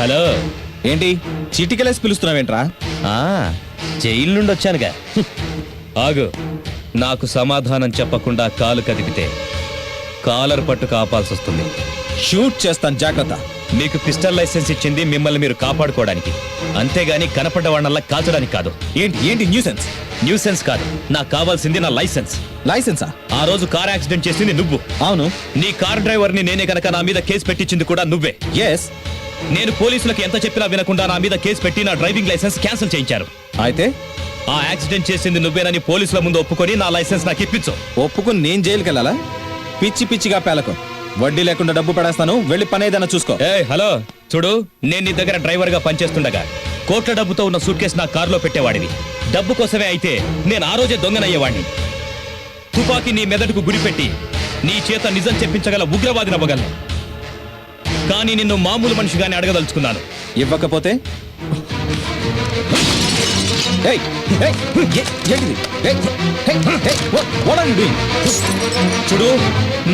Hello, ఏంటి చీటికెళ్ళేసి పిలుస్తున్నావేంట్రా? Jail నుండి వచ్చానుగా. ఆగు, నాకు సమాధానం చెప్పకుండా కాలు కదిపితే కాలర్ పట్టు కాపాల్సి వస్తుంది. షూట్ చేస్తాను, జాగ్రత్త. మీకు పిస్టల్ లైసెన్స్ ఇచ్చింది మిమ్మల్ని మీరు కాపాడుకోవడానికి, అంతేగాని కనపడ్డ వాళ్ళ కాల్చడానికి కాదు. ఏంటి న్యూసెన్స్? న్యూసెన్స్ కాదు, నాకు కావాల్సింది నా లైసెన్స్. లైసెన్సా? ఆ రోజు కార్ యాక్సిడెంట్ చేసింది నువ్వు. అవును. నీ కార్ డ్రైవర్ ని నేనే కనుక నా మీద కేసు పెట్టించింది కూడా నువ్వే. ఎస్. నేను పోలీసులకు ఎంత చెప్పినా వినకుండా నా మీద కేసు పెట్టి నా డ్రైవింగ్ లైసెన్స్ క్యాన్సిల్ చేయించారు. అయితే ఆ యాక్సిడెంట్ చేసింది నువ్వేనని పోలీసుల ముందు ఒప్పుకొని నా లైసెన్స్ నాకు ఇప్పించు. ఒప్పుకుని నేను జైలుకి వెళ్ళాలా? పిచ్చి పిచ్చిగా పేలకు. వడ్డీ లేకుండా డబ్బు పడేస్తాను, వెళ్ళి పని ఏదైనా చూసుకో. హలో చూడు, నేను నీ దగ్గర డ్రైవర్ గా పనిచేస్తుండగా కోట్ల డబ్బుతో ఉన్న సూట్ కేసు నా కారులో పెట్టేవాడివి. డబ్బు కోసమే అయితే నేను ఆ రోజే దొంగనయ్యేవాడిని. తుపాకీ నీ మెదడుకు గురిపెట్టి నీ చేత నిజం చెప్పించగల ఉగ్రవాదిని అవ్వగలను. కానీ నిన్ను మామూలు మనిషిగానే అడగదలుచుకున్నాను. ఇవ్వకపోతే చూడు,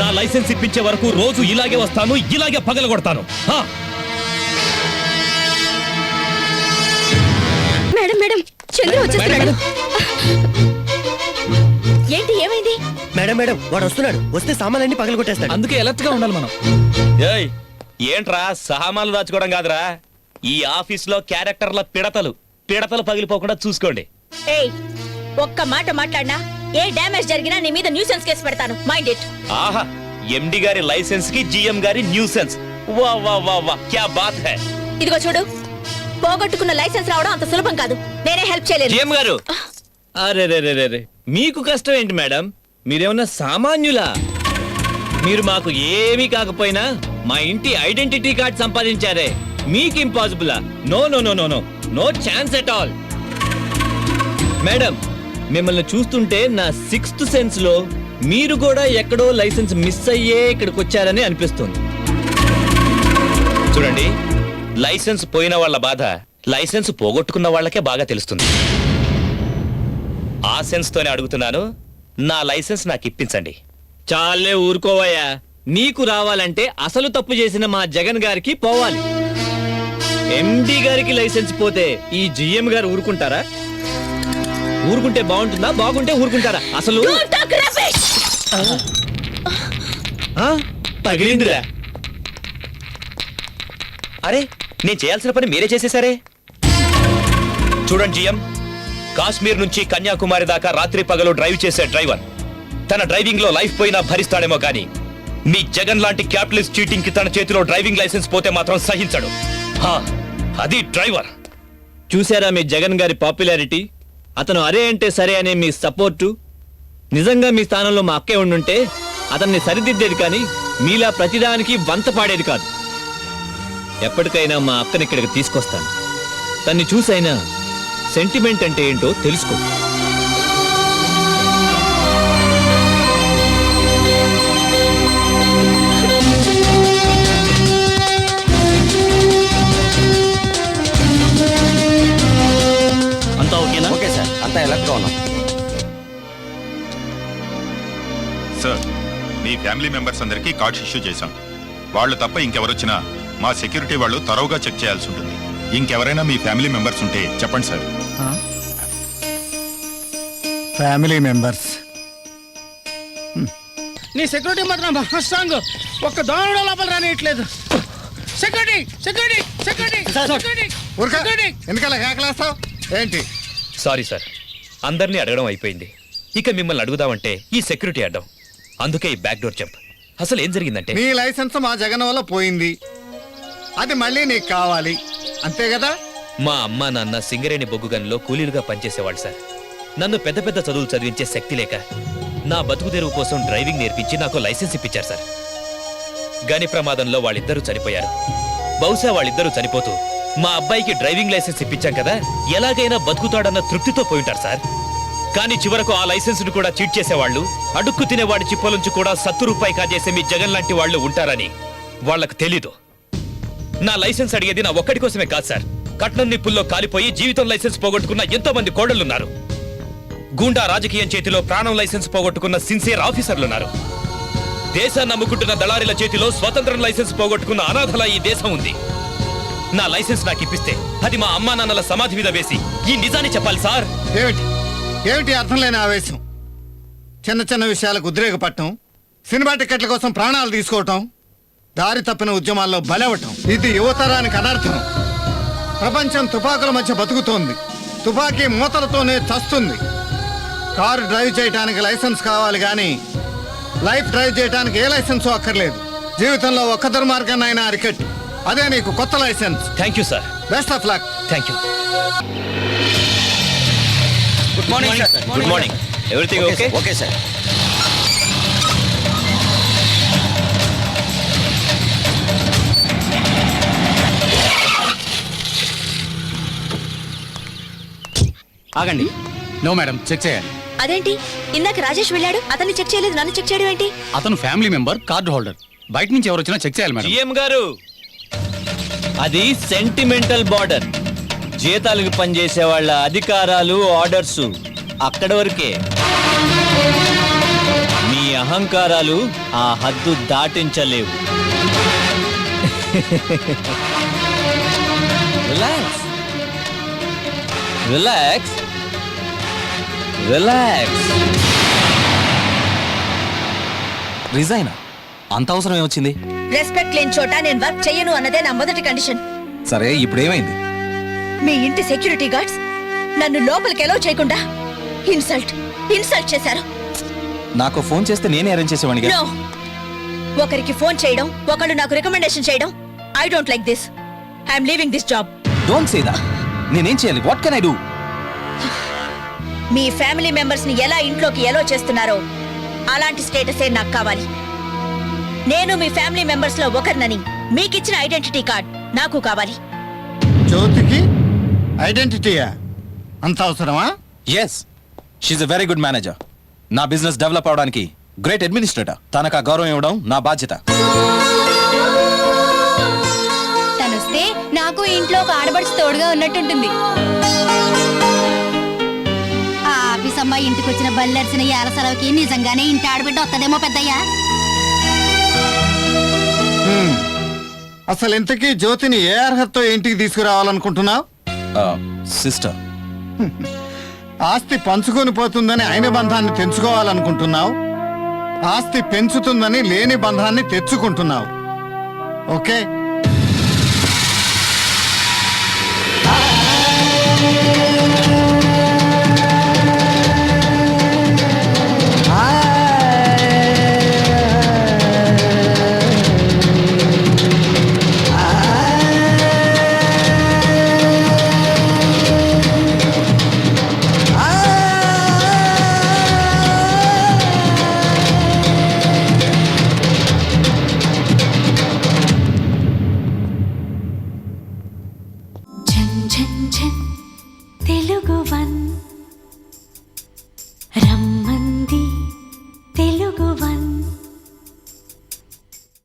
నా లైసెన్స్ ఇప్పించే వరకు రోజు ఇలాగే వస్తాను, ఇలాగే పగలగొడతాను. మేడం మేడం, చంద్ర వచ్చేస్తున్నాడు. ఏంటి, ఏమైంది? మేడం మేడం, వాడు వస్తున్నాడు. వస్తే సామాన్లన్నీ పగలు కొట్టేస్తాడు. అందుకే అలర్ట్ గా ఉండాలి మనం. ఏయ్, ఏంట్రా సామాన్లు దాచుకోవడం కాదురా, ఈ ఆఫీస్ లో క్యారెక్టర్ల పిడతలు పగిలిపోకుండా చూసుకోండి. ఏయ్, ఒక్క మాట మాట్లాడినా ఏ డ్యామేజ్ జరిగినా నీ మీద న్యూసెన్స్ కేసు పెడతాను. Mind it. ఆహా, ఎండి గారి లైసెన్స్ కి జిఎం గారి న్యూసెన్స్. వా వా వా వా, క్యా బాత్ హై. ఇదిగో చూడు, పోగొట్టుకున్న లైసెన్స్ రావడం అంత సులభం కాదు. నేనే హెల్ప్ చేయలేను. జిఎం గారు, అరే రే రే రే, మీకు కష్టం ఏంటి మేడం? మీరేమన్నా సామాన్యులా? మీరు మాకు ఏమీ కాకపోయినా మా ఇంటి ఐడెంటిటీ కార్డ్ సంపాదించారే, మీకు ఇంపాసిబులా? No no no no no no chance at all. Madam, మిమ్మల్ని చూస్తుంటే నా సిక్స్త్ సెన్స్ లో మీరు కూడా ఎక్కడో లైసెన్స్ మిస్ అయ్యే ఇక్కడికి వచ్చారని అనిపిస్తుంది. చూడండి, లైసెన్స్ పోయిన వాళ్ళ బాధ లైసెన్స్ పోగొట్టుకున్న వాళ్ళకే బాగా తెలుస్తుంది. ఆ సెన్స్ తోనే అడుగుతున్నాను, నా లైసెన్స్ నాకు ఇప్పించండి. చాలే ఊరుకోవయ్యా. నీకు రావాలంటే అసలు తప్పు చేసిన మా జగన్ గారికి పోవాలి. ఎండి గారికి లైసెన్స్ పోతే ఈ జిఎం గారు ఊరుకుంటారా? ఊరుకుంటే బాగుంటుందా, బాగుంటే ఊరుకుంటారా? అసలు పగిలిందిరా. అరే, నేను చేయాల్సిన పని మీరే చేసేసారే. చూడండి జిఎం, కాశ్మీర్ నుంచి కన్యాకుమారి దాకా రాత్రి పగలు డ్రైవ్ చేసే డ్రైవర్ తన డ్రైవింగ్ లో లైఫ్ పోయినా భరిస్తాడేమో కానీ మీ జగన్ లాంటి క్యాపిటలిస్ట్ చీటింగ్ కి తన చేతిలో డ్రైవింగ్ లైసెన్స్ పోతే మాత్రం సహించడు. అది డ్రైవర్. చూసారా మీ జగన్ గారి పాపులారిటీ? అతను అరే అంటే సరే అనే మీ సపోర్టు. నిజంగా మీ స్థానంలో మా అక్కే ఉండుంటే అతన్ని సరిదిద్దేది కానీ మీలా ప్రతిదానికి వంత పాడేది కాదు. ఎప్పటికైనా మా అక్కని ఇక్కడికి తీసుకొస్తాను. తన్ని చూసైనా సెంటిమెంట్ అంటే ఏంటో తెలుసుకో. అంతా ఓకేనా? ఓకే సార్, అంతా ఎలర్ట్ గా ఉన్నాం. సార్, మీ ఫ్యామిలీ మెంబర్స్ అందరికీ కార్డ్స్ ఇష్యూ చేశాం. వాళ్ళు తప్ప ఇంకెవరొచ్చినా మా సెక్యూరిటీ వాళ్ళు తరోగా చెక్ చేయాల్సి ఉంటుంది. ఇంకెవరైనా మీ ఫ్యామిలీ మెంబర్స్ ఉంటే చెప్పండి సార్. ఫ్యామిలీ మెంబర్స్ నీ సెక్యూరిటీ మాత్రం మహా స్ట్రాంగ్. ఒక్క దోణ లోపల రానియట్లేదు. Security security security security. ఎందుకలా కేకలేస్తావు ఏంటి? సారీ సార్, అందరినీ అడగడం అయిపోయింది. ఇక మిమ్మల్ని అడుగుదామంటే ఈ సెక్యూరిటీ అడ్డం. అందుకే ఈ బ్యాక్ డోర్ జంప్. అసలు ఏం జరిగిందంటే, నీ లైసెన్స్ మా జగన్ వల్ల పోయింది, అది మళ్ళీ నీకు కావాలి, అంతే కదా? మా అమ్మా నాన్న సింగరేణి బొగ్గు గనిలో కూలీలుగా పనిచేసేవాళ్ళు సార్. నన్ను పెద్ద పెద్ద చదువులు చదివించే శక్తి లేక నా బతుకు తెరువు కోసం డ్రైవింగ్ నేర్పించి నాకు లైసెన్స్ ఇప్పించారు సార్. గని ప్రమాదంలో వాళ్ళిద్దరూ చనిపోయారు. బహుశా వాళ్ళిద్దరూ చనిపోతూ మా అబ్బాయికి డ్రైవింగ్ లైసెన్స్ ఇప్పించాం కదా, ఎలాగైనా బతుకుతాడన్న తృప్తితో పోయింటారు సార్. కానీ చివరకు ఆ లైసెన్స్ ను కూడా చీట్ చేసేవాళ్ళు, అడుక్కు తినేవాడి చిప్పలుంచి కూడా ₹70 కాజేసే మీ జగన్ లాంటి వాళ్ళు ఉంటారని వాళ్లకు తెలీదు. నా లైసెన్స్ అడిగేది నా ఒక్కడి కోసమే కాదు సార్. కట్నం నిప్పుల్లో కాలిపోయి జీవితం లైసెన్స్ పోగొట్టుకున్న ఎంతో మంది కోడళ్లున్నారు. గూండా రాజకీయం చేతిలో ప్రాణం లైసెన్స్ పోగొట్టుకున్న సిన్సియర్ ఆఫీసర్లున్నారు. దేశాన్ని నమ్ముకుంటున్న దళారీల చేతిలో స్వతంత్రం లైసెన్స్ పోగొట్టుకున్న అనాథల ఈ దేశం ఉంది. నా లైసెన్స్ నాకు ఇప్పిస్తే అది మా అమ్మా నాన్నల సమాధి మీద వేసి ఈ నిజాన్ని చెప్పాలి సార్. ఏమిటి ఏమిటి అర్థం లేని ఆవేశం? చిన్న చిన్న విషయాలకు ఉద్రేకపడటం, సినిమా టికెట్ల కోసం ప్రాణాలు తీసుకోవటం, దారి తప్పిన ఉద్యమాల్లో బలవటం, ఇది యువతరానికి అనర్థం. ప్రపంచం తుపాకుల మధ్య బతుకుతోంది, తుపాకీ మూతలతోనే చస్తుంది. కారు డ్రైవ్ చేయడానికి లైసెన్స్ కావాలి కానీ లైఫ్ డ్రైవ్ చేయడానికి ఏ లైసెన్స్ అక్కర్లేదు. జీవితంలో ఒక్క దుర్మార్గాన్ని అయినా అరికట్టు, అదే నీకు కొత్త licence. Thank you sir. Best of luck. Thank you. Good morning sir. Good morning. Everything okay? Okay sir. ఆగండి. నో మేడం, చెక్ చేయాలి. అదేంటి ఇందాక రాజేష్ వెళ్ళాడు, అతన్ని చెక్ చేయలేదు, నన్ను చెక్ చేయడం ఏంటి? అతను ఫ్యామిలీ మెంబర్, కార్డు హోల్డర్. బయట నుంచి ఎవరు వచ్చినా చెక్ చేయాలి మేడం. జిఎం గారు, అది సెంటిమెంటల్ బార్డర్. జీతాలకు పనిచేసే వాళ్ళ అధికారాలు, ఆర్డర్స్ అక్కడ వరకే. మీ అహంకారాలు ఆ హద్దు దాటించలేవు. Relax relax relax. రిజైన్ అంత అవసరం ఏమొచ్చింది? రెస్పెక్ట్ లేని చోట నేను వర్క్ చెయ్యను అన్నదే నా మొదటి కండిషన్. సరే ఇప్పుడు ఏమైంది? మీ ఇంటి సెక్యూరిటీ గార్డ్స్ నన్ను లోపలికి ఎలో చేయకుండా ఇన్సల్ట్ చేశారు. నాకు ఫోన్ చేస్తే నేనే అరేంజ్ చేసేవాడిగా. నో, ఒకరికి ఫోన్ చేయడం, ఒకళ్ళు నాకు రికమెండేషన్ చేయడం, I don't like this. I'm leaving this job. Don't say that. నేనేం చేయాలి? What can I do? మీ ఫ్యామిలీ మెంబర్స్ ని ఎలా ఇంట్లోకి ఎలో చేస్తున్నారో అలాంటి స్టేటసే నాకు కావాలి. నేను మీ ఫ్యామిలీ మెంబర్స్ లో ఒకరినని మీకిచ్చిన ఐడెంటిటీ కార్డ్ నాకు కావాలి. జ్యోతికి ఐడెంటిటీయా? అంత అవసరమా? Yes, she's a very good manager. నా బిజినెస్ డెవలప్ అవడానికి గ్రేట్ అడ్మినిస్ట్రేటర్. తనకు ఆ గౌరవం ఇవ్వడం నా బాధ్యత. తనొస్తే నాకు ఇంట్లో ఒక ఆడబడిచి తోడుగా ఉన్నట్టుంటుంది. ఆ ఆఫీస్ అమ్మాయి ఇంటికి వచ్చిన బల్లెరిసిన ఏల సెలవుకి నిజంగానే ఇంటి ఆడబిడ్డ వస్తుందేమో పెద్దయ్యా. అసలు ఇంతకీ జ్యోతిని ఏ అర్హతతో ఇంటికి తీసుకురావాలనుకుంటున్నావు? సిస్టర్. ఆస్తి పంచుకొని పోతుందని అయిన బంధాన్ని తెంచుకోవాలనుకుంటున్నావు, ఆస్తి పెంచుతుందని లేని బంధాన్ని తెచ్చుకుంటున్నావు. Okay, Telugu one